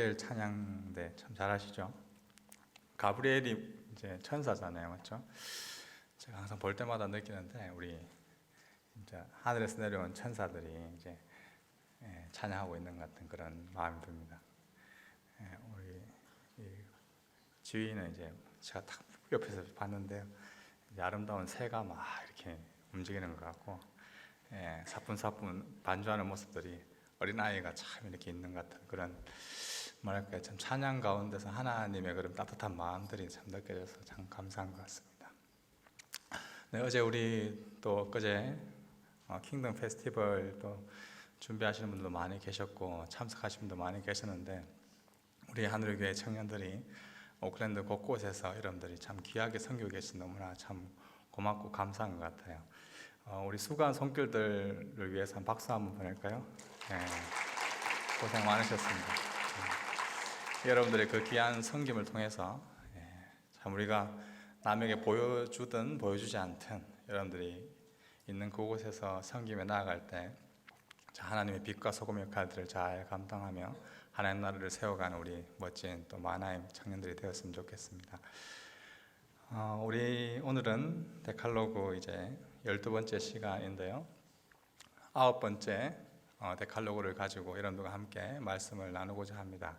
가브리엘 찬양대 참 잘하시죠? 가브리엘이 이제 천사잖아요, 맞죠? 제가 항상 볼 때마다 느끼는데 우리 진짜 하늘에서 내려온 천사들이 이제 찬양하고 있는 것 같은 그런 마음이 듭니다. 우리 이 지휘는 이제 제가 딱 옆에서 봤는데요, 이제 아름다운 새가 막 이렇게 움직이는 것 같고, 사뿐사뿐 반주하는 모습들이 어린아이가 참 이렇게 있는 것 같은 그런, 뭐랄까요, 참 찬양 가운데서 하나님의 그런 따뜻한 마음들이 참 느껴져서 참 감사한 것 같습니다. 네, 어제 우리 또 엊그제 킹덤 페스티벌 또 준비하시는 분들도 많이 계셨고 참석하신 분도 많이 계셨는데, 우리 하늘교회 청년들이 오클랜드 곳곳에서 여러분들이 참 귀하게 섬기고 계신 너무나 참 고맙고 감사한 것 같아요. 우리 수고한 손길들을 위해서 한 박수 한번 보낼까요? 고생 많으셨습니다. 여러분들의 그 귀한 섬김을 통해서 참 우리가 남에게 보여주든 보여주지 않든 여러분들이 있는 그곳에서 섬김에 나아갈 때 하나님의 빛과 소금의 역할들을 잘 감당하며 하나님 나라를 세워가는 우리 멋진 또 마나임 청년들이 되었으면 좋겠습니다. 우리 오늘은 데칼로그 이제 12번째 시간인데요, 9번째 데칼로그를 가지고 여러분들과 함께 말씀을 나누고자 합니다.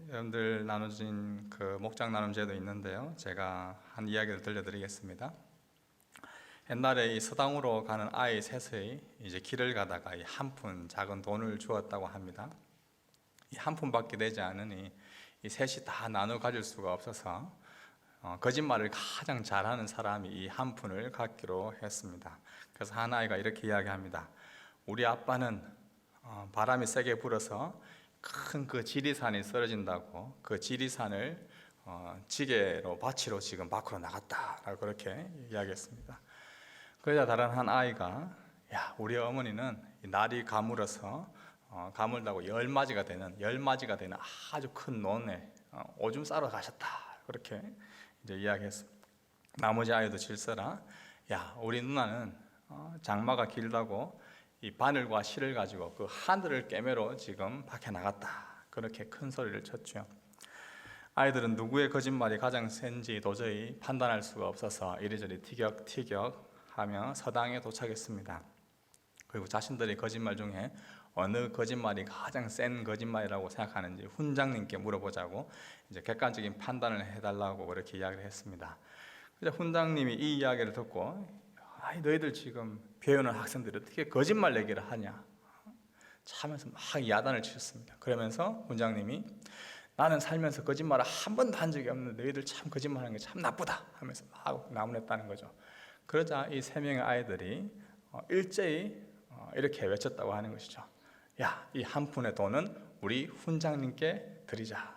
여러분들 나눠진 그 목장 나눔제도 있는데요, 제가 한 이야기를 들려드리겠습니다. 옛날에 이 서당으로 가는 아이 셋의 이제 길을 가다가 이 한 푼 작은 돈을 주었다고 합니다. 이 한 푼밖에 되지 않으니 이 셋이 다 나눠 가질 수가 없어서 거짓말을 가장 잘하는 사람이 이 한 푼을 갖기로 했습니다. 그래서 한 아이가 이렇게 이야기합니다. 우리 아빠는 바람이 세게 불어서 큰 그 지리산이 쓰러진다고 그 지리산을 지게로 바치러 지금 밖으로 나갔다라고 그렇게 이야기했습니다. 그러자 다른 한 아이가, 야, 우리 어머니는 날이 가물어서 가물다고 열마지가 되는 아주 큰 논에 오줌 싸러 가셨다, 그렇게 이제 이야기했습니다. 나머지 아이도 질서라, 야, 우리 누나는 장마가 길다고 이 바늘과 실을 가지고 그 하늘을 꿰매러 지금 밖에 나갔다, 그렇게 큰 소리를 쳤죠. 아이들은 누구의 거짓말이 가장 센지 도저히 판단할 수가 없어서 이리저리 티격태격하며 서당에 도착했습니다. 그리고 자신들의 거짓말 중에 어느 거짓말이 가장 센 거짓말이라고 생각하는지 훈장님께 물어보자고 이제 객관적인 판단을 해달라고 그렇게 이야기를 했습니다. 그래서 훈장님이 이 이야기를 듣고, 너희들 지금 배우는 학생들이 어떻게 거짓말 얘기를 하냐 하면서 막 야단을 치셨습니다. 그러면서 훈장님이, 나는 살면서 거짓말을 한 번도 한 적이 없는데 너희들 참 거짓말하는 게 참 나쁘다 하면서 막 나무랬다는 거죠. 그러자 이 세 명의 아이들이 일제히 이렇게 외쳤다고 하는 것이죠. 야, 이 한 푼의 돈은 우리 훈장님께 드리자.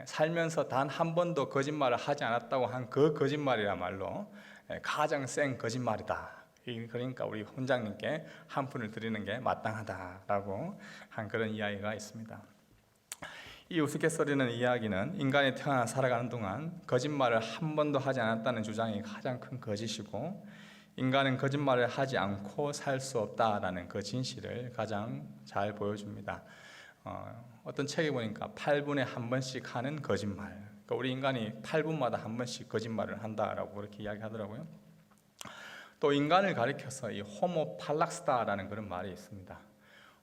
살면서 단 한 번도 거짓말을 하지 않았다고 한 그 거짓말이야말로 가장 센 거짓말이다. 그러니까 우리 훈장님께 한 푼을 드리는 게 마땅하다라고 한 그런 이야기가 있습니다. 이 우스갯소리는 이야기는 인간이 태어나 살아가는 동안 거짓말을 한 번도 하지 않았다는 주장이 가장 큰 거짓이고, 인간은 거짓말을 하지 않고 살 수 없다라는 그 진실을 가장 잘 보여줍니다. 어떤 책에 보니까 8분에 한 번씩 하는 거짓말, 그러니까 우리 인간이 8분마다 한 번씩 거짓말을 한다라고 그렇게 이야기하더라고요. 또 인간을 가리켜서 이 호모 팔락스다라는 그런 말이 있습니다.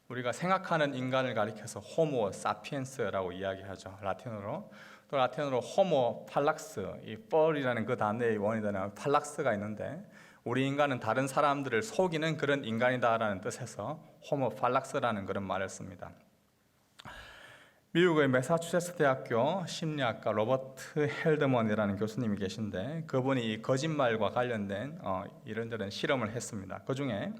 우리가 생각하는 인간을 가리켜서 호모 사피엔스라고 이야기하죠, 라틴어로. 또 라틴어로 호모 팔락스, 이 뻘이라는 그 단어의 원인되는 팔락스가 있는데, 우리 인간은 다른 사람들을 속이는 그런 인간이다라는 뜻에서 호모 팔락스라는 그런 말을 씁니다. 미국의 매사추세츠 대학교 심리학과 로버트 헬드먼이라는 교수님이 계신데, 그분이 이 거짓말과 관련된 이런저런 실험을 했습니다. 그 중에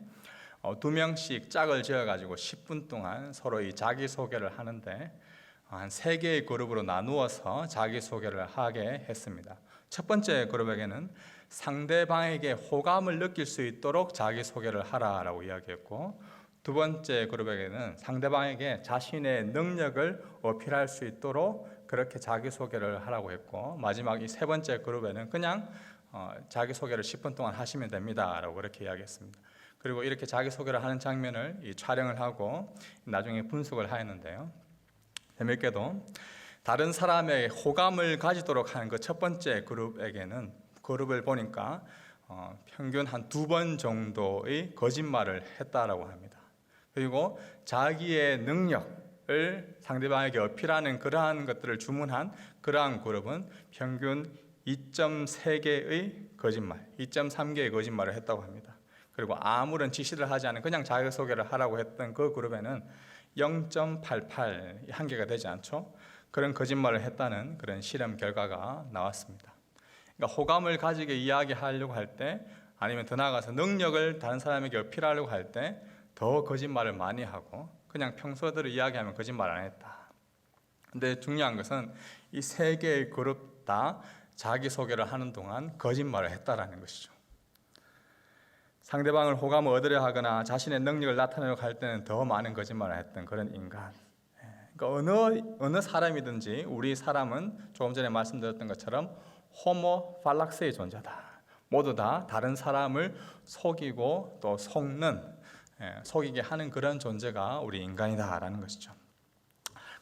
2명씩 짝을 지어가지고 10분 동안 서로 이 자기소개를 하는데, 한 3개의 그룹으로 나누어서 자기소개를 하게 했습니다. 첫 번째 그룹에게는 상대방에게 호감을 느낄 수 있도록 자기소개를 하라라고 이야기했고, 두 번째 그룹에게는 상대방에게 자신의 능력을 어필할 수 있도록 그렇게 자기소개를 하라고 했고, 마지막 이 세 번째 그룹에는 그냥 자기소개를 10분 동안 하시면 됩니다 라고 그렇게 이야기했습니다. 그리고 이렇게 자기소개를 하는 장면을 촬영을 하고 나중에 분석을 하였는데요, 재밌게도 다른 사람의 호감을 가지도록 하는 그 첫 번째 그룹을 보니까 평균 한 2번 정도의 거짓말을 했다라고 합니다. 그리고 자기의 능력을 상대방에게 어필하는 그러한 것들을 주문한 그러한 그룹은 평균 2.3개의 거짓말, 2.3개의 거짓말을 했다고 합니다. 그리고 아무런 지시를 하지 않은 그냥 자기소개를 하라고 했던 그 그룹에는 0.88, 한계가 되지 않죠. 그런 거짓말을 했다는 그런 실험 결과가 나왔습니다. 그러니까 호감을 가지게 이야기하려고 할 때, 아니면 더 나아가서 능력을 다른 사람에게 어필하려고 할 때 더 거짓말을 많이 하고, 그냥 평소대로 이야기하면 거짓말 안 했다. 근데 중요한 것은 이 3개의 그룹 다 자기소개를 하는 동안 거짓말을 했다라는 것이죠. 상대방을 호감을 얻으려 하거나 자신의 능력을 나타내려고 할 때는 더 많은 거짓말을 했던 그런 인간. 그러니까 어느 사람이든지 우리 사람은 조금 전에 말씀드렸던 것처럼 호모 팔락스의 존재다. 모두 다 다른 사람을 속이고 또 속이게 하는 그런 존재가 우리 인간이다라는 것이죠.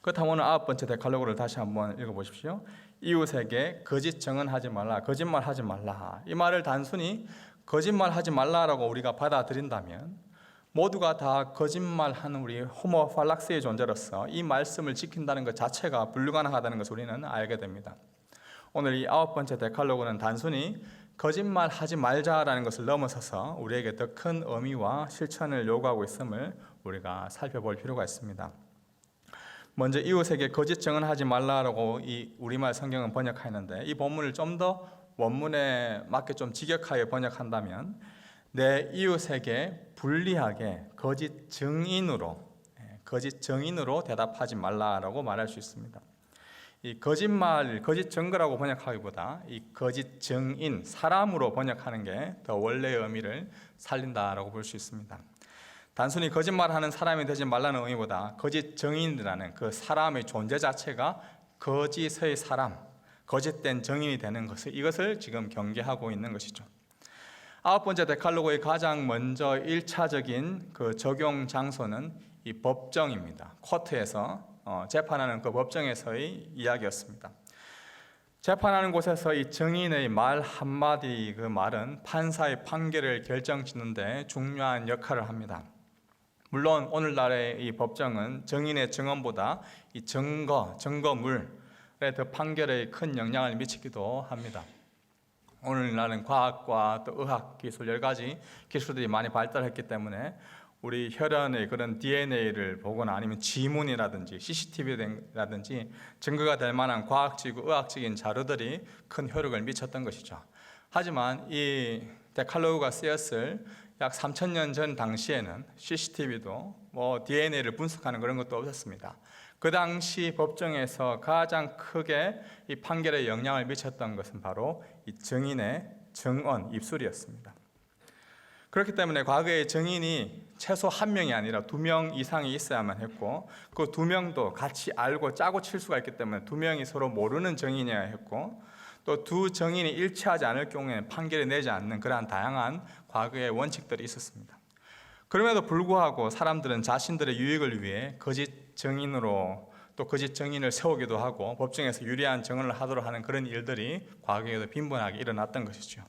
그렇다면 오늘 9번째 데칼로그를 다시 한번 읽어보십시오. 이웃에게 거짓 증언하지 말라, 거짓말하지 말라. 이 말을 단순히 거짓말하지 말라라고 우리가 받아들인다면 모두가 다 거짓말하는 우리 호모 팔락스의 존재로서 이 말씀을 지킨다는 것 자체가 불가능하다는 것을 우리는 알게 됩니다. 오늘 이 9번째 데칼로그는 단순히 거짓말하지 말자라는 것을 넘어서서 우리에게 더 큰 의미와 실천을 요구하고 있음을 우리가 살펴볼 필요가 있습니다. 먼저 이웃에게 거짓 증언하지 말라라고 이 우리말 성경은 번역하였는데, 이 본문을 좀 더 원문에 맞게 좀 직역하여 번역한다면 내 이웃에게 불리하게 거짓 증인으로 대답하지 말라라고 말할 수 있습니다. 이 거짓말, 거짓 증거라고 번역하기보다 이 거짓 증인, 사람으로 번역하는 게 더 원래의 의미를 살린다라고 볼 수 있습니다. 단순히 거짓말하는 사람이 되지 말라는 의미보다 거짓 증인이라는 그 사람의 존재 자체가 거짓의 사람, 거짓된 증인이 되는 것을, 이것을 지금 경계하고 있는 것이죠. 9번째 데칼로그의 가장 먼저 1차적인 그 적용 장소는 이 법정입니다. 코트에서 재판하는 그 법정에서의 이야기였습니다. 재판하는 곳에서 이 증인의 말 한마디, 그 말은 판사의 판결을 결정짓는데 중요한 역할을 합니다. 물론 오늘날의 이 법정은 증인의 증언보다 이 증거물에 더 판결에 큰 영향을 미치기도 합니다. 오늘날은 과학과 또 의학 기술, 여러 가지 기술들이 많이 발달했기 때문에 우리 혈흔의 그런 DNA를 보거나 아니면 지문이라든지 CCTV라든지 증거가 될 만한 과학적이고 의학적인 자료들이 큰 효력을 미쳤던 것이죠. 하지만 이 데칼로그가 쓰였을 약 3,000년 전 당시에는 CCTV도 DNA를 분석하는 그런 것도 없었습니다. 그 당시 법정에서 가장 크게 이 판결에 영향을 미쳤던 것은 바로 이 증인의 증언, 입술이었습니다. 그렇기 때문에 과거의 증인이 최소 1명이 아니라 2명 이상이 있어야만 했고, 그 2명도 같이 알고 짜고 칠 수가 있기 때문에 2명이 서로 모르는 증인이어야 했고, 또 두 증인이 일치하지 않을 경우에 판결을 내지 않는 그러한 다양한 과거의 원칙들이 있었습니다. 그럼에도 불구하고 사람들은 자신들의 유익을 위해 거짓 증인으로 또 거짓 증인을 세우기도 하고 법정에서 유리한 증언을 하도록 하는 그런 일들이 과거에도 빈번하게 일어났던 것이죠.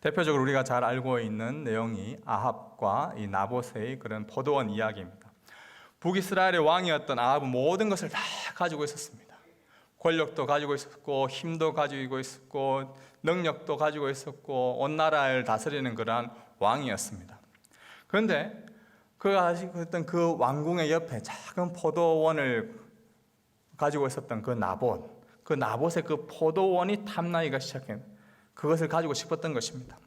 대표적으로 우리가 잘 알고 있는 내용이 아합과 이 나봇의 그런 포도원 이야기입니다. 북이스라엘의 왕이었던 아합은 모든 것을 다 가지고 있었습니다. 권력도 가지고 있었고, 힘도 가지고 있었고, 능력도 가지고 있었고, 온 나라를 다스리는 그러한 왕이었습니다. 그런데 그가 가지고 있던 그 왕궁의 옆에 작은 포도원을 가지고 있었던 그 나봇의 그 포도원이 탐나기가 시작해요. 그것을 가지고 싶었던 것입니다.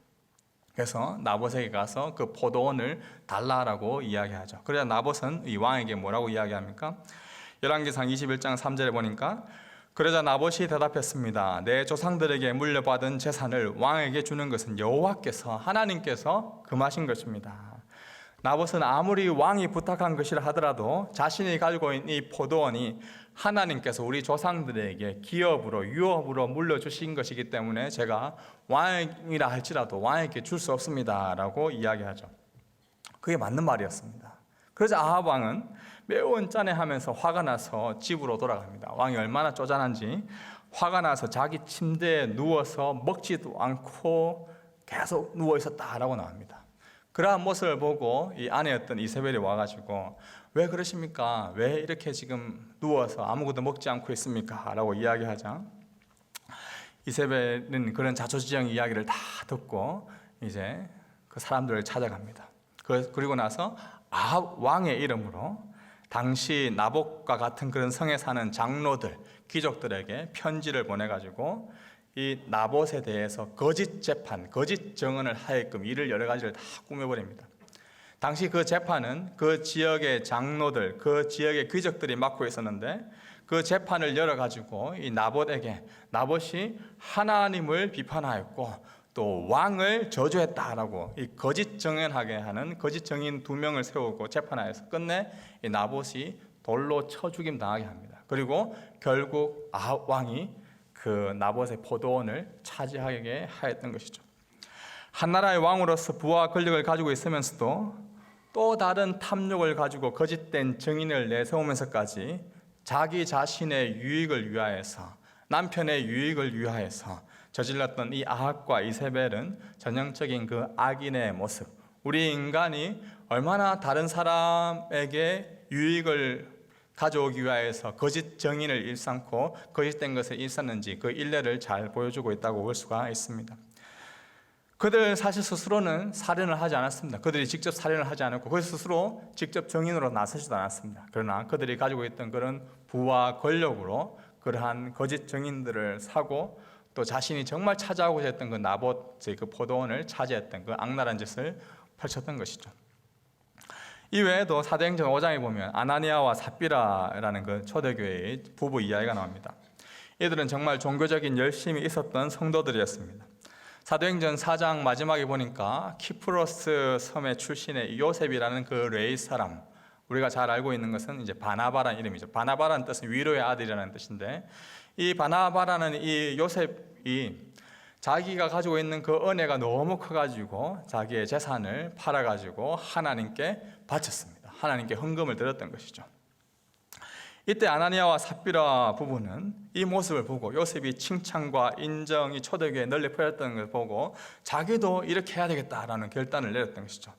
그래서 나봇에게 가서 그 포도원을 달라라고 이야기하죠. 그래서 나봇은 이 왕에게 뭐라고 이야기합니까? 열왕기상 21장 3절에 보니까 그러자 나봇이 대답했습니다. 내 조상들에게 물려받은 재산을 왕에게 주는 것은 여호와께서 하나님께서 금하신 것입니다. 나봇은 아무리 왕이 부탁한 것이라 하더라도 자신이 가지고 있는 이 포도원이 하나님께서 우리 조상들에게 기업으로 유업으로 물려주신 것이기 때문에 제가 왕이라 할지라도 왕에게 줄 수 없습니다 라고 이야기하죠. 그게 맞는 말이었습니다. 그러자 아합 왕은 매우 짠해하면서 화가 나서 집으로 돌아갑니다. 왕이 얼마나 쪼잔한지 화가 나서 자기 침대에 누워서 먹지도 않고 계속 누워 있었다라고 나옵니다. 그러한 모습을 보고 이 아내였던 이세벨이 와가지고 왜 그러십니까? 왜 이렇게 지금 누워서 아무것도 먹지 않고 있습니까? 라고 이야기하자 이세벨은 그런 자초지정 이야기를 다 듣고 이제 그 사람들을 찾아갑니다. 그리고 나서 아합 왕의 이름으로 당시 나봇과 같은 그런 성에 사는 장로들, 귀족들에게 편지를 보내가지고 이 나봇에 대해서 거짓 재판, 거짓 증언을 하게끔 이를 여러 가지를 다 꾸며버립니다. 당시 그 재판은 그 지역의 장로들, 그 지역의 귀족들이 맡고 있었는데 그 재판을 열어가지고 이 나봇에게 나봇이 하나님을 비판하였고 또 왕을 저주했다라고 이 거짓 증언하게 하는 거짓 증인 2명을 세우고 재판하여서 끝내 이 나봇이 돌로 쳐 죽임 당하게 합니다. 그리고 결국 아합 왕이 그 나봇의 포도원을 차지하게 하였던 것이죠. 한 나라의 왕으로서 부와 권력을 가지고 있으면서도 또 다른 탐욕을 가지고 거짓된 증인을 내세우면서까지 자기 자신의 유익을 위하여서 남편의 유익을 위하여서 저질렀던 이 아합과 이세벨은 전형적인 그 악인의 모습, 우리 인간이 얼마나 다른 사람에게 유익을 가져오기 위하여서 거짓 정인을 일삼고 거짓된 것을 일삼는지 그 일례를 잘 보여주고 있다고 볼 수가 있습니다. 그들 사실 스스로는 살인을 하지 않았습니다. 그들이 직접 살인을 하지 않았고 그 스스로 직접 정인으로 나서지도 않았습니다. 그러나 그들이 가지고 있던 그런 부와 권력으로 그러한 거짓 정인들을 사고 또 자신이 정말 찾아오고자 했던 그 나봇의 그 포도원을 차지했던 그 악랄한 짓을 펼쳤던 것이죠. 이 외에도 사도행전 5장에 보면 아나니아와 삽비라라는 그 초대교회의 부부 이야기가 나옵니다. 이들은 정말 종교적인 열심이 있었던 성도들이었습니다. 사도행전 4장 마지막에 보니까 키프로스 섬의 출신의 요셉이라는 그 레이 사람, 우리가 잘 알고 있는 것은 이제 바나바라는 이름이죠. 바나바라는 뜻은 위로의 아들이라는 뜻인데 이 바나바라는 이 요셉이 자기가 가지고 있는 그 은혜가 너무 커가지고 자기의 재산을 팔아가지고 하나님께 바쳤습니다. 하나님께 헌금을 드렸던 것이죠. 이때 아나니아와 삽비라 부부는 이 모습을 보고 요셉이 칭찬과 인정이 초대교회에 널리 퍼졌던 것을 보고 자기도 이렇게 해야 되겠다라는 결단을 내렸던 것이죠.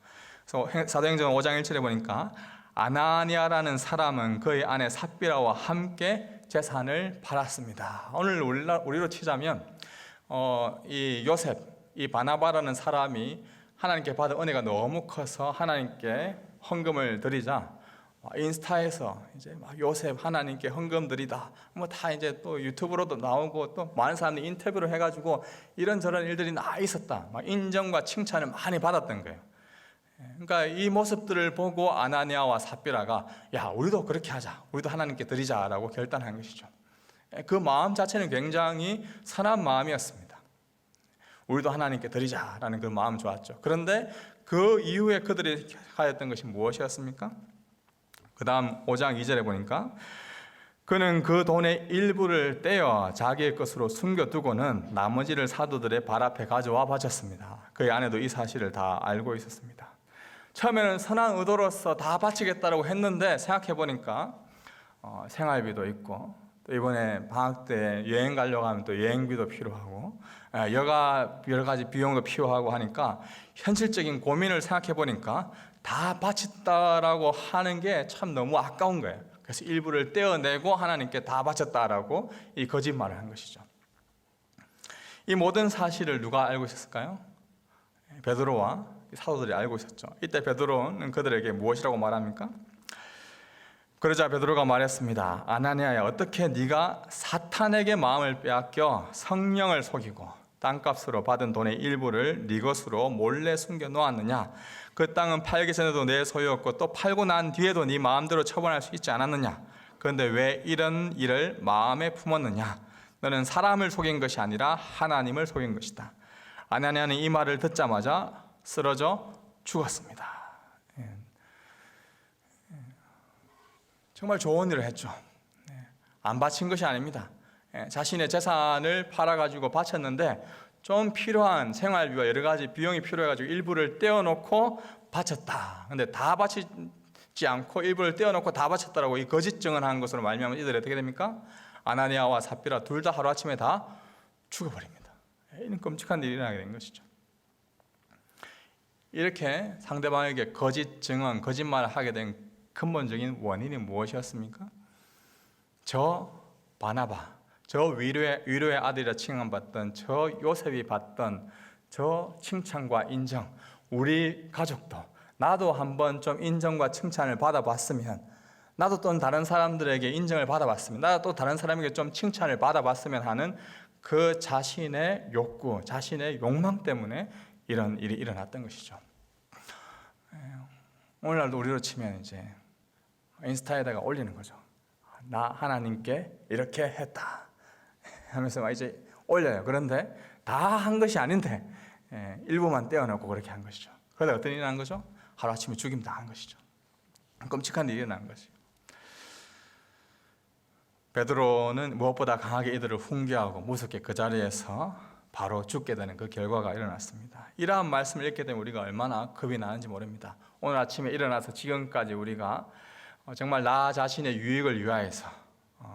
그래서 사도행전 5장 1절에 보니까 아나니아라는 사람은 그의 아내 삽비라와 함께 재산을 팔았습니다. 오늘 우리로 치자면 이 요셉, 이 바나바라는 사람이 하나님께 받은 은혜가 너무 커서 하나님께 헌금을 드리자 인스타에서 이제 막 요셉 하나님께 헌금 드리다 뭐 다 이제 또 유튜브로도 나오고 또 많은 사람들이 인터뷰를 해가지고 이런저런 일들이 다 있었다. 막 인정과 칭찬을 많이 받았던 거예요. 그러니까 이 모습들을 보고 아나니아와 삽비라가 야 우리도 그렇게 하자, 우리도 하나님께 드리자라고 결단한 것이죠. 그 마음 자체는 굉장히 선한 마음이었습니다. 우리도 하나님께 드리자라는 그 마음 좋았죠. 그런데 그 이후에 그들이 하였던 것이 무엇이었습니까? 그 다음 5장 2절에 보니까 그는 그 돈의 일부를 떼어 자기의 것으로 숨겨두고는 나머지를 사도들의 발 앞에 가져와 바쳤습니다. 그의 아내도 이 사실을 다 알고 있었습니다. 처음에는 선한 의도로서 다 바치겠다고 했는데 생각해 보니까 생활비도 있고 또 이번에 방학 때 여행 가려고 하면 또 여행비도 필요하고 여러 가지 비용도 필요하고 하니까 현실적인 고민을 생각해 보니까 다 바쳤다라고 하는 게 참 너무 아까운 거예요. 그래서 일부를 떼어내고 하나님께 다 바쳤다라고 이 거짓말을 한 것이죠. 이 모든 사실을 누가 알고 있었을까요? 베드로와 사도들이 알고 있었죠. 이때 베드로는 그들에게 무엇이라고 말합니까? 그러자 베드로가 말했습니다. 아나니아야, 어떻게 네가 사탄에게 마음을 빼앗겨 성령을 속이고 땅값으로 받은 돈의 일부를 네 것으로 몰래 숨겨 놓았느냐? 그 땅은 팔기 전에도 내 소유였고 또 팔고 난 뒤에도 네 마음대로 처분할 수 있지 않았느냐? 그런데 왜 이런 일을 마음에 품었느냐? 너는 사람을 속인 것이 아니라 하나님을 속인 것이다. 아나니아는 이 말을 듣자마자 쓰러져 죽었습니다. 정말 좋은 일을 했죠. 안 바친 것이 아닙니다. 자신의 재산을 팔아가지고 바쳤는데 좀 필요한 생활비와 여러 가지 비용이 필요해가지고 일부를 떼어놓고 바쳤다. 근데 다 바치지 않고 일부를 떼어놓고 다 바쳤다라고 이 거짓 증언한 것으로 말미암아 이들이 어떻게 됩니까? 아나니아와 삽비라 둘 다 하루아침에 다 죽어버립니다. 이런 끔찍한 일이 일어나게 된 것이죠. 이렇게 상대방에게 거짓 증언, 거짓말을 하게 된 근본적인 원인이 무엇이었습니까? 저 바나바, 저 위로의 아들이라 칭함받던 저 요셉이 받던 저 칭찬과 인정, 우리 가족도 나도 한번 좀 인정과 칭찬을 받아봤으면, 나도 또 다른 사람들에게 인정을 받아봤으면, 나도 또 다른 사람에게 좀 칭찬을 받아봤으면 하는 그 자신의 욕구, 자신의 욕망 때문에 이런 일이 일어났던 것이죠. 오늘날도 우리로 치면 이제 인스타에다가 올리는 거죠. 나 하나님께 이렇게 했다 하면서 막 이제 올려요. 그런데 다 한 것이 아닌데 일부만 떼어놓고 그렇게 한 것이죠. 그러다 어떤 일이 난 거죠? 하루아침에 죽임 당한 것이죠. 끔찍한 일이 일어난 것이죠. 베드로는 무엇보다 강하게 이들을 훈계하고 무섭게 그 자리에서 바로 죽게 되는 그 결과가 일어났습니다. 이러한 말씀을 읽게 되면 우리가 얼마나 겁이 나는지 모릅니다. 오늘 아침에 일어나서 지금까지 우리가 정말 나 자신의 유익을 위하여서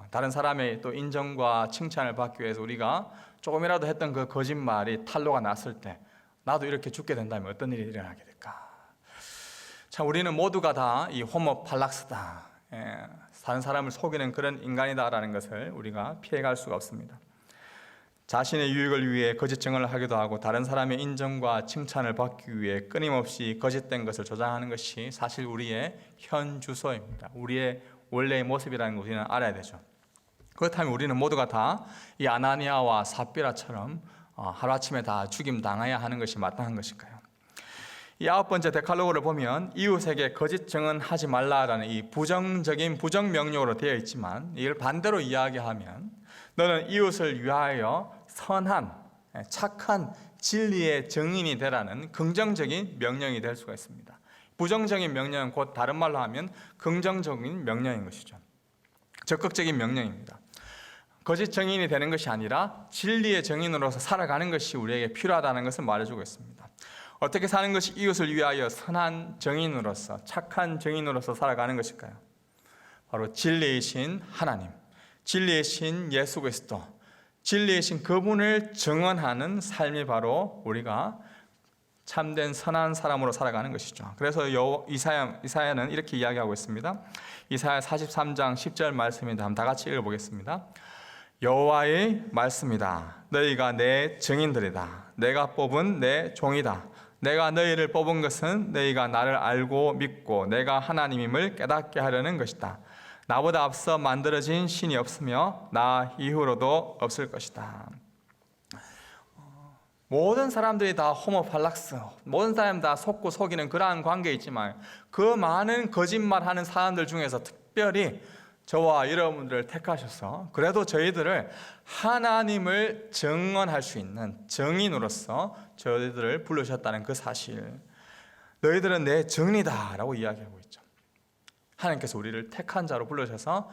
다른 사람의 또 인정과 칭찬을 받기 위해서 우리가 조금이라도 했던 그 거짓말이 탄로가 났을 때 나도 이렇게 죽게 된다면 어떤 일이 일어나게 될까? 참 우리는 모두가 다 이 호모 팔락스다, 다른 사람을 속이는 그런 인간이다라는 것을 우리가 피해갈 수가 없습니다. 자신의 유익을 위해 거짓 증언을 하기도 하고 다른 사람의 인정과 칭찬을 받기 위해 끊임없이 거짓된 것을 조장하는 것이 사실 우리의 현 주소입니다. 우리의 원래의 모습이라는 걸 우리는 알아야 되죠. 그렇다면 우리는 모두가 다 이 아나니아와 삽비라처럼 하루아침에 다 죽임 당해야 하는 것이 마땅한 것일까요? 이 9번째 데칼로그를 보면 이웃에게 거짓 증언하지 말라라는 이 부정적인 부정명령으로 되어 있지만, 이걸 반대로 이야기하면 너는 이웃을 위하여 선한 착한 진리의 증인이 되라는 긍정적인 명령이 될 수가 있습니다. 부정적인 명령은 곧 다른 말로 하면 긍정적인 명령인 것이죠. 적극적인 명령입니다. 거짓 증인이 되는 것이 아니라 진리의 증인으로서 살아가는 것이 우리에게 필요하다는 것을 말해주고 있습니다. 어떻게 사는 것이 이웃을 위하여 선한 증인으로서 착한 증인으로서 살아가는 것일까요? 바로 진리이신 하나님, 진리이신 예수 그리스도, 진리이신 그분을 증언하는 삶이 바로 우리가 참된 선한 사람으로 살아가는 것이죠. 그래서 이사야는 이렇게 이야기하고 있습니다. 이사야 43장 10절 말씀입니다. 한번 다 같이 읽어보겠습니다. 여호와의 말씀이다. 너희가 내 증인들이다. 내가 뽑은 내 종이다. 내가 너희를 뽑은 것은 너희가 나를 알고 믿고 내가 하나님임을 깨닫게 하려는 것이다. 나보다 앞서 만들어진 신이 없으며 나 이후로도 없을 것이다. 모든 사람들이 다 호모팔락스, 모든 사람 다 속고 속이는 그러한 관계에 있지만 그 많은 거짓말하는 사람들 중에서 특별히 저와 여러분들을 택하셔서 그래도 저희들을 하나님을 증언할 수 있는 증인으로서 저희들을 부르셨다는 그 사실, 너희들은 내 증인이다 라고 이야기하고 있죠. 하나님께서 우리를 택한 자로 불러셔서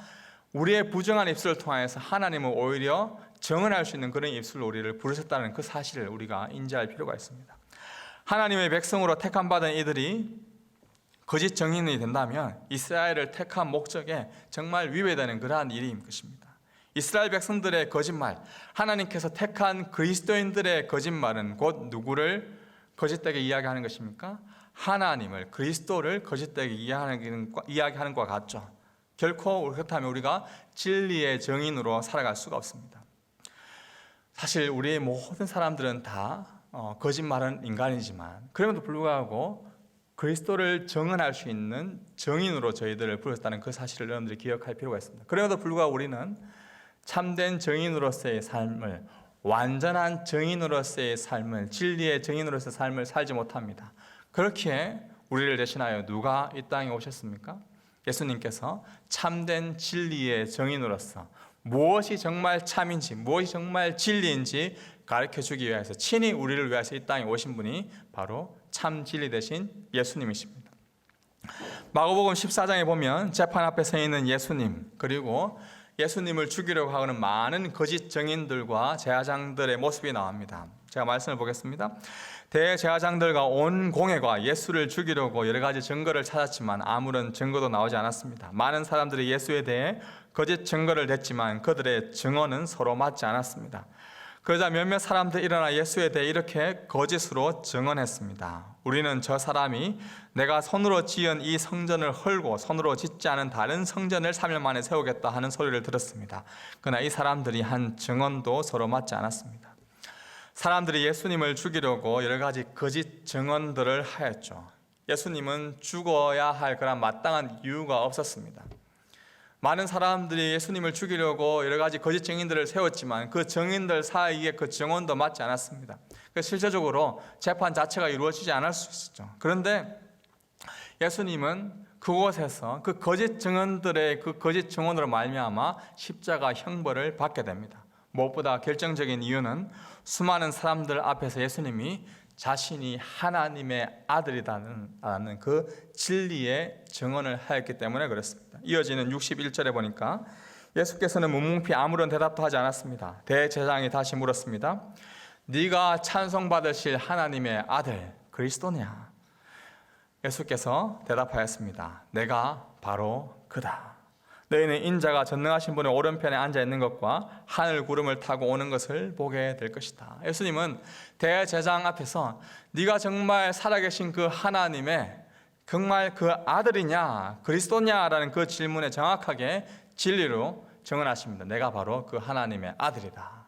우리의 부정한 입술을 통해서 하나님을 오히려 증언할 수 있는 그런 입술로 우리를 부르셨다는 그 사실을 우리가 인지할 필요가 있습니다. 하나님의 백성으로 택함받은 이들이 거짓 증인이 된다면 이스라엘을 택한 목적에 정말 위배되는 그러한 일인 것입니다. 이스라엘 백성들의 거짓말, 하나님께서 택한 그리스도인들의 거짓말은 곧 누구를 거짓되게 이야기하는 것입니까? 하나님을, 그리스도를 거짓되게 이야기하는 것과 같죠. 결코 그렇다면 우리가 진리의 증인으로 살아갈 수가 없습니다. 사실 우리의 모든 사람들은 다 거짓말은 인간이지만 그럼에도 불구하고 그리스도를 증언할 수 있는 증인으로 저희들을 부르셨다는 그 사실을 여러분들이 기억할 필요가 있습니다. 그럼에도 불구하고 우리는 참된 증인으로서의 삶을, 완전한 증인으로서의 삶을, 진리의 증인으로서의 삶을 살지 못합니다. 그렇기에 우리를 대신하여 누가 이 땅에 오셨습니까? 예수님께서 참된 진리의 증인으로서 무엇이 정말 참인지, 무엇이 정말 진리인지 가르쳐주기 위해서 친히 우리를 위해서 이 땅에 오신 분이 바로 참 진리 되신 예수님이십니다. 마가복음 14장에 보면 재판 앞에 서 있는 예수님, 그리고 예수님을 죽이려고 하는 많은 거짓 증인들과 제사장들의 모습이 나옵니다. 제가 말씀을 보겠습니다. 대제사장들과 온 공회가 예수를 죽이려고 여러 가지 증거를 찾았지만 아무런 증거도 나오지 않았습니다. 많은 사람들이 예수에 대해 거짓 증거를 댔지만 그들의 증언은 서로 맞지 않았습니다. 그러자 몇몇 사람들이 일어나 예수에 대해 이렇게 거짓으로 증언했습니다. 우리는 저 사람이 내가 손으로 지은 이 성전을 헐고 손으로 짓지 않은 다른 성전을 3일 만에 세우겠다 하는 소리를 들었습니다. 그러나 이 사람들이 한 증언도 서로 맞지 않았습니다. 사람들이 예수님을 죽이려고 여러 가지 거짓 증언들을 하였죠. 예수님은 죽어야 할 그런 마땅한 이유가 없었습니다. 많은 사람들이 예수님을 죽이려고 여러 가지 거짓 증인들을 세웠지만 그 증인들 사이에 그 증언도 맞지 않았습니다. 실제적으로 재판 자체가 이루어지지 않을 수 있었죠. 그런데 예수님은 그곳에서 그 거짓 증언들의 그 거짓 증언으로 말미암아 십자가 형벌을 받게 됩니다. 무엇보다 결정적인 이유는 수많은 사람들 앞에서 예수님이 자신이 하나님의 아들이라는 그 진리의 증언을 하였기 때문에 그렇습니다. 이어지는 61절에 보니까 예수께서는 묵묵히 아무런 대답도 하지 않았습니다. 대제사장이 다시 물었습니다. 네가 찬송받으실 하나님의 아들 그리스도냐? 예수께서 대답하였습니다. 내가 바로 그다. 너희는 인자가 전능하신 분의 오른편에 앉아 있는 것과 하늘 구름을 타고 오는 것을 보게 될 것이다. 예수님은 대제사장 앞에서 네가 정말 살아계신 그 하나님의 정말 그 아들이냐 그리스도냐라는 그 질문에 정확하게 진리로 증언하십니다. 내가 바로 그 하나님의 아들이다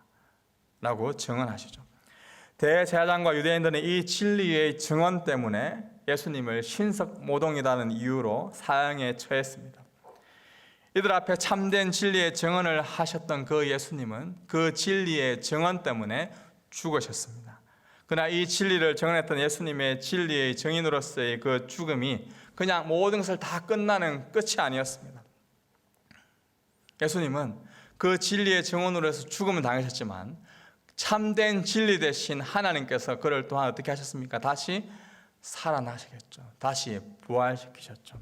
라고 증언하시죠. 대제사장과 유대인들은 이 진리의 증언 때문에 예수님을 신석모독이라는 이유로 사형에 처했습니다. 이들 앞에 참된 진리의 증언을 하셨던 그 예수님은 그 진리의 증언 때문에 죽으셨습니다. 그러나 이 진리를 증언했던 예수님의 진리의 증인으로서의 그 죽음이 그냥 모든 것을 다 끝나는 끝이 아니었습니다. 예수님은 그 진리의 증언으로 해서 죽음을 당하셨지만 참된 진리 되신 하나님께서 그를 또한 어떻게 하셨습니까? 다시 살아나시겠죠. 다시 부활시키셨죠.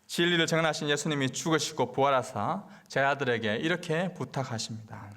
진리를 증언하신 예수님이 죽으시고 부활하사 제자들에게 이렇게 부탁하십니다.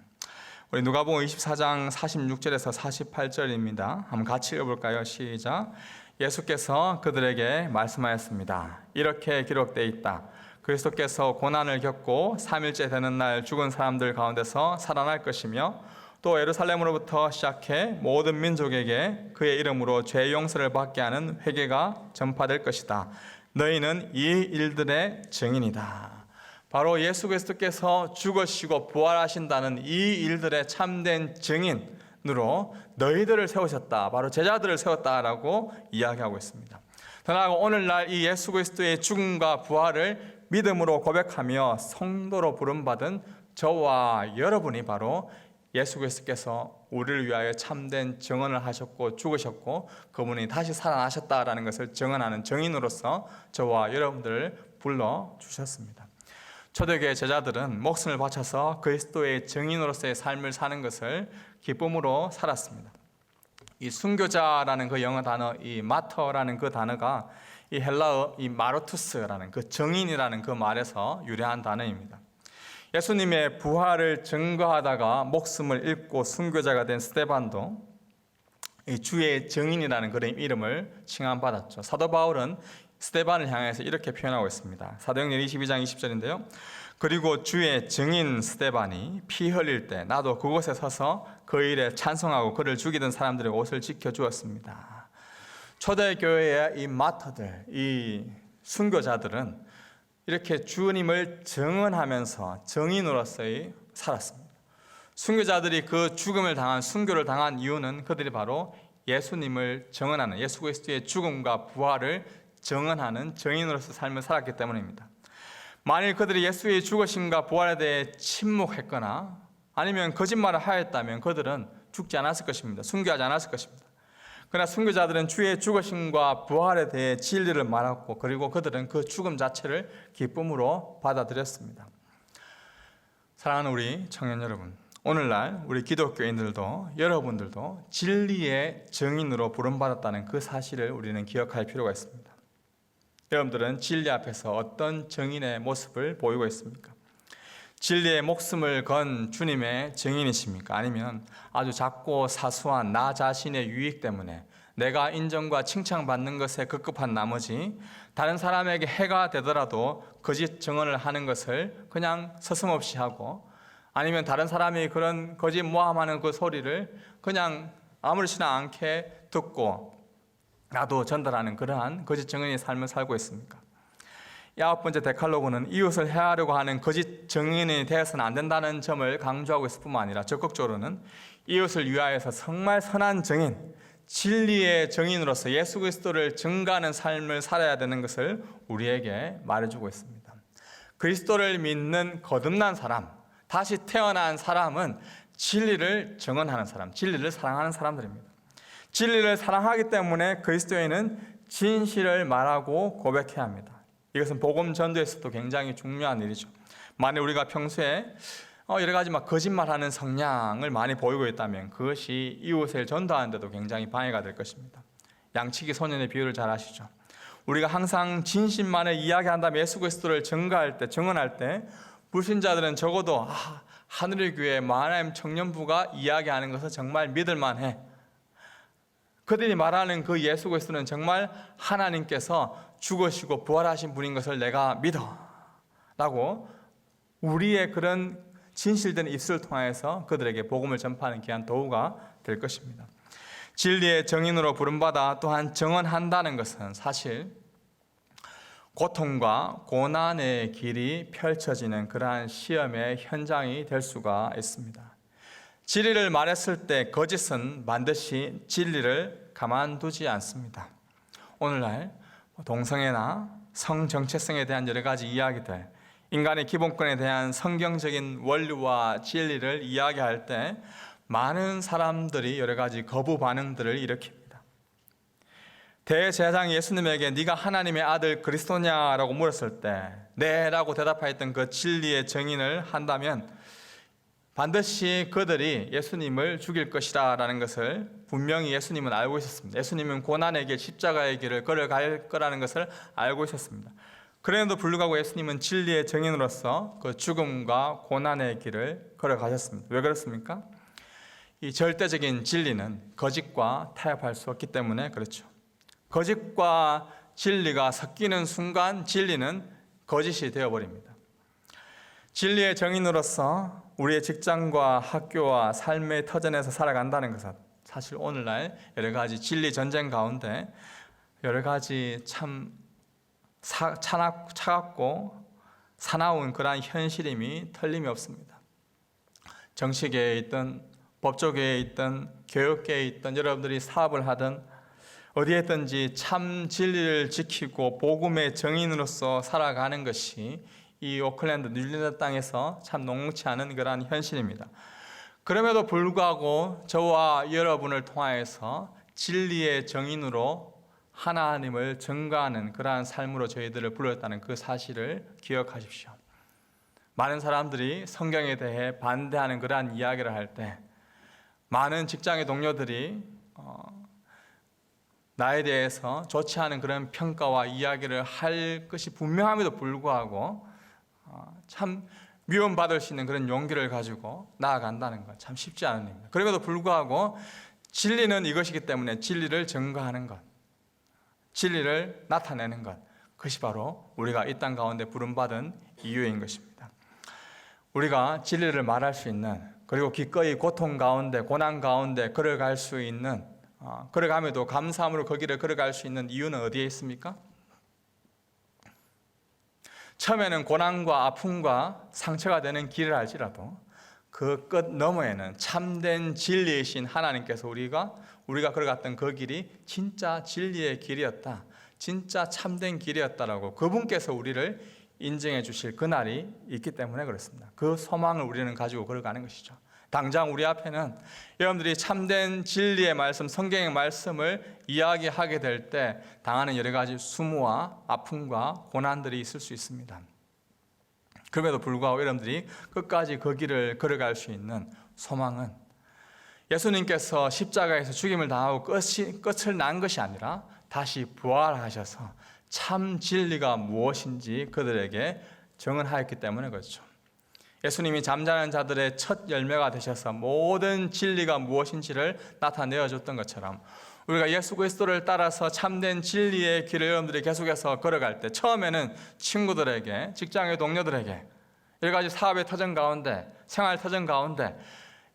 우리 누가복음 24장 46절에서 48절입니다. 한번 같이 읽어볼까요? 시작. 예수께서 그들에게 말씀하였습니다. 이렇게 기록되어 있다. 그리스도께서 고난을 겪고 3일째 되는 날 죽은 사람들 가운데서 살아날 것이며 또 예루살렘으로부터 시작해 모든 민족에게 그의 이름으로 죄 용서를 받게 하는 회개가 전파될 것이다. 너희는 이 일들의 증인이다. 바로 예수 그리스도께서 죽으시고 부활하신다는 이 일들의 참된 증인으로 너희들을 세우셨다. 바로 제자들을 세웠다라고 이야기하고 있습니다. 더 나아가 오늘날 이 예수 그리스도의 죽음과 부활을 믿음으로 고백하며 성도로 부름받은 저와 여러분이 바로 예수 그리스도께서 우리를 위하여 참된 증언을 하셨고 죽으셨고 그분이 다시 살아나셨다라는 것을 증언하는 증인으로서 저와 여러분들을 불러주셨습니다. 초대교회 제자들은 목숨을 바쳐서 그리스도의 증인으로서의 삶을 사는 것을 기쁨으로 살았습니다. 이 순교자라는 그 영어 단어, 이 마터라는 그 단어가 이 헬라어 이 마르투스라는 그 증인이라는 그 말에서 유래한 단어입니다. 예수님의 부활을 증거하다가 목숨을 잃고 순교자가 된 스데반도 이 주의 증인이라는 그런 이름을 칭함받았죠. 사도 바울은 스데반을 향해서 이렇게 표현하고 있습니다. 사도행전 22장 20절인데요. 그리고 주의 증인 스데반이 피 흘릴 때 나도 그곳에 서서 그 일에 찬송하고 그를 죽이던 사람들의 옷을 지켜주었습니다. 초대교회의 이 마터들, 이 순교자들은 이렇게 주님을 증언하면서 증인으로서의 살았습니다. 순교자들이 그 죽음을 당한 순교를 당한 이유는 그들이 바로 예수님을 증언하는 예수 그리스도의 죽음과 부활을 증언하는 증인으로서 삶을 살았기 때문입니다. 만일 그들이 예수의 죽으심과 부활에 대해 침묵했거나 아니면 거짓말을 하였다면 그들은 죽지 않았을 것입니다. 순교하지 않았을 것입니다. 그러나 순교자들은 주의 죽으심과 부활에 대해 진리를 말했고 그리고 그들은 그 죽음 자체를 기쁨으로 받아들였습니다. 사랑하는 우리 청년 여러분, 오늘날 우리 기독교인들도 여러분들도 진리의 증인으로 부름받았다는 그 사실을 우리는 기억할 필요가 있습니다. 여러분들은 진리 앞에서 어떤 증인의 모습을 보이고 있습니까? 진리의 목숨을 건 주님의 증인이십니까? 아니면 아주 작고 사소한 나 자신의 유익 때문에 내가 인정과 칭찬받는 것에 급급한 나머지 다른 사람에게 해가 되더라도 거짓 증언을 하는 것을 그냥 서슴없이 하고, 아니면 다른 사람이 그런 거짓 모함하는 그 소리를 그냥 아무렇지나 않게 듣고 나도 전달하는 그러한 거짓 증언의 삶을 살고 있습니까? 이 9번째 데칼로그는 이웃을 해하려고 하는 거짓 증인이 되어서는 안 된다는 점을 강조하고 있을 뿐만 아니라 적극적으로는 이웃을 위하여서 정말 선한 증인, 진리의 증인으로서 예수 그리스도를 증거하는 삶을 살아야 되는 것을 우리에게 말해주고 있습니다. 그리스도를 믿는 거듭난 사람, 다시 태어난 사람은 진리를 증언하는 사람, 진리를 사랑하는 사람들입니다. 진리를 사랑하기 때문에 그리스도인은 진실을 말하고 고백해야 합니다. 이것은 복음 전도에서도 굉장히 중요한 일이죠. 만약 우리가 평소에 여러 가지 거짓말하는 성향을 많이 보이고 있다면 그것이 이웃을 전도하는 데도 굉장히 방해가 될 것입니다. 양치기 소년의 비유를 잘 아시죠? 우리가 항상 진실만을 이야기한다면 예수 그리스도를 증거할 때, 증언할 때 불신자들은 적어도 하늘의 교회 마하나임 청년부가 이야기하는 것은 정말 믿을만해, 그들이 말하는 그 예수 그리스도는 정말 하나님께서 죽으시고 부활하신 분인 것을 내가 믿어 라고 우리의 그런 진실된 입술을 통해서 그들에게 복음을 전파하는 귀한 도구가 될 것입니다. 진리의 증인으로 부름받아 또한 증언한다는 것은 사실 고통과 고난의 길이 펼쳐지는 그러한 시험의 현장이 될 수가 있습니다. 진리를 말했을 때 거짓은 반드시 진리를 가만두지 않습니다. 오늘날 동성애나 성정체성에 대한 여러 가지 이야기들, 인간의 기본권에 대한 성경적인 원리와 진리를 이야기할 때 많은 사람들이 여러 가지 거부 반응들을 일으킵니다. 대제사장 예수님에게 네가 하나님의 아들 그리스도냐라고 물었을 때 네 라고 대답하였던 그 진리의 증인을 한다면 반드시 그들이 예수님을 죽일 것이다 라는 것을 분명히 예수님은 알고 있었습니다. 예수님은 고난의 길, 십자가의 길을 걸어갈 거라는 것을 알고 있었습니다. 그럼에도 불구하고 예수님은 진리의 증인으로서 그 죽음과 고난의 길을 걸어가셨습니다. 왜 그렇습니까? 이 절대적인 진리는 거짓과 타협할 수 없기 때문에 그렇죠. 거짓과 진리가 섞이는 순간 진리는 거짓이 되어버립니다. 진리의 증인으로서 우리의 직장과 학교와 삶의 터전에서 살아간다는 것은 사실 오늘날 여러 가지 진리 전쟁 가운데 여러 가지 참 차갑고 사나운 그러한 현실임이 틀림이 없습니다. 정치계에 있든 법조계에 있든 교육계에 있든 여러분들이 사업을 하든 어디에 있든지 참 진리를 지키고 복음의 증인으로서 살아가는 것이 이 오클랜드, 뉴질랜드 땅에서 참 녹록치 않은 그러한 현실입니다. 그럼에도 불구하고 저와 여러분을 통하여서 진리의 증인으로 하나님을 증거하는 그러한 삶으로 저희들을 불렀다는 그 사실을 기억하십시오. 많은 사람들이 성경에 대해 반대하는 그러한 이야기를 할 때 많은 직장의 동료들이 나에 대해서 좋지 않은 그런 평가와 이야기를 할 것이 분명함에도 불구하고 참 미움받을 수 있는 그런 용기를 가지고 나아간다는 것 참 쉽지 않은 일입니다. 그럼에도 불구하고 진리는 이것이기 때문에 진리를 증거하는 것, 진리를 나타내는 것, 그것이 바로 우리가 이 땅 가운데 부름받은 이유인 것입니다. 우리가 진리를 말할 수 있는, 그리고 기꺼이 고통 가운데 고난 가운데 걸어갈 수 있는, 걸어감에도 감사함으로 그 길을 걸어갈 수 있는 이유는 어디에 있습니까? 처음에는 고난과 아픔과 상처가 되는 길을 알지라도 그 끝 너머에는 참된 진리이신 하나님께서 우리가 걸어갔던 그 길이 진짜 진리의 길이었다, 진짜 참된 길이었다라고 그분께서 우리를 인정해 주실 그날이 있기 때문에 그렇습니다. 그 소망을 우리는 가지고 걸어가는 것이죠. 당장 우리 앞에는 여러분들이 참된 진리의 말씀, 성경의 말씀을 이야기하게 될 때 당하는 여러 가지 수모와 아픔과 고난들이 있을 수 있습니다. 그럼에도 불구하고 여러분들이 끝까지 그 길을 걸어갈 수 있는 소망은 예수님께서 십자가에서 죽임을 당하고 끝을 난 것이 아니라 다시 부활하셔서 참 진리가 무엇인지 그들에게 증언하였기 때문에 그렇죠. 예수님이 잠자는 자들의 첫 열매가 되셔서 모든 진리가 무엇인지를 나타내어 줬던 것처럼 우리가 예수 그리스도를 따라서 참된 진리의 길을 여러분들이 계속해서 걸어갈 때 처음에는 친구들에게, 직장의 동료들에게, 여러 가지 사업의 터전 가운데, 생활 터전 가운데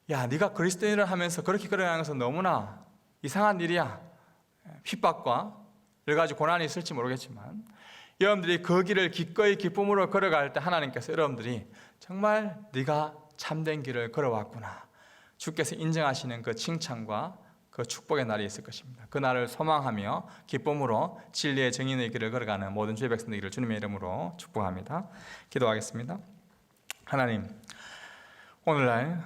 야, 네가 그리스도인을 하면서 그렇게 걸어가는 것은 너무나 이상한 일이야. 핍박과 여러 가지 고난이 있을지 모르겠지만 여러분들이 그 길을 기꺼이 기쁨으로 걸어갈 때 하나님께서 여러분들이 정말 네가 참된 길을 걸어왔구나, 주께서 인정하시는 그 칭찬과 그 축복의 날이 있을 것입니다. 그 날을 소망하며 기쁨으로 진리의 정인의 길을 걸어가는 모든 주의 백성들 되기를 주님의 이름으로 축복합니다. 기도하겠습니다. 하나님, 오늘날